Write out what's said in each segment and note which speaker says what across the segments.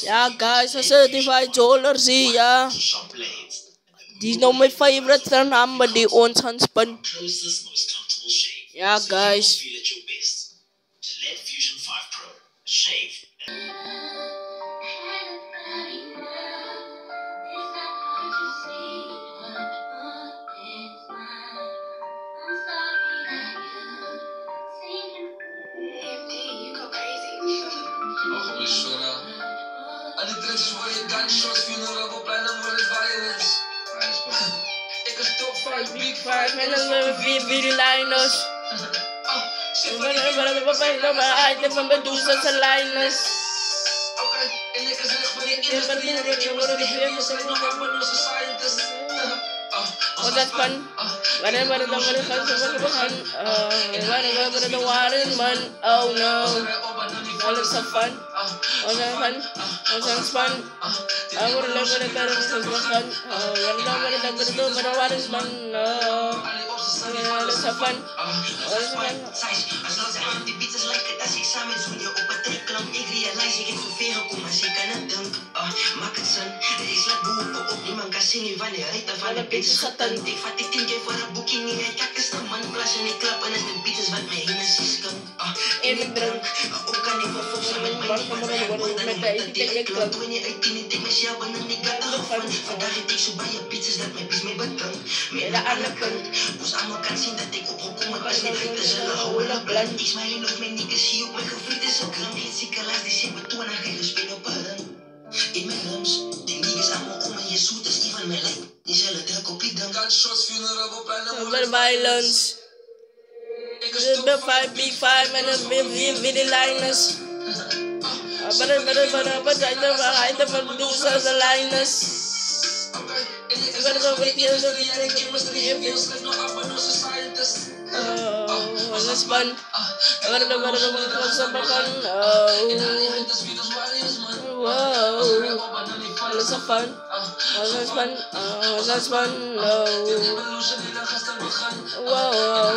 Speaker 1: Yeah, guys, a certified Joler zie ja. Die is nou mijn favorite number die ons gaan spin. Ja, guys. Big five met een vier lijners. Ik ben item van mijn doels en zijn lijners. Oh, dat kan. Wanneer we dan weer gaan wanneer we de waren man. Oh no. Alles is fun. Oh, dat kan. Oh, span. I would love it better because we're fun. When nobody does it, but what is fun? Let's have fun. Let's have fun. klank. Vandaag
Speaker 2: heb ik zo bij je pizzas dat mijn pies mee bedankt. Meer dan alle punt. Ons allemaal kan zien dat ik opgekomen was. Niet weten zullen houden op land. Ik smile nog mijn niggas zie op mijn gevriend is een kram. Geen ziekelaars die zien me toe en dan geen spelen op een run. In mijn rums, die niggas allemaal om en je zoet is even mijn lijk. Die zullen druk op je dan. Gunshots, funeral op
Speaker 1: Over violence. The five, big five, and a with the liners. But I don't want to do the liners. But over here, that's fun. Wow, that's so fun. That's fun. That's fun. Wow.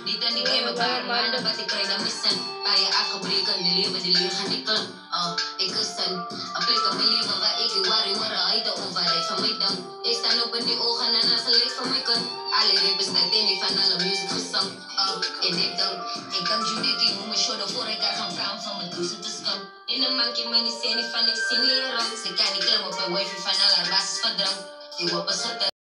Speaker 2: Dito hindi kayo magpaharmaan na ba't ikay namisan? Kaya ako balikan, dilihan ikon. Ikasan, apay ka balikan ka ikiwari-wara ay taong varay famaydan. Estano ba ni o ka na nasa late famaykan? Ali rebes na din, ifanala music for song. Inekang, ikang juniki mo show the foray ka kang from madusa to scum. Inaman ki may ni seni fanik sinirang. Sa kanikla mo pa wifi fanala basis padrang. Iwa pa sa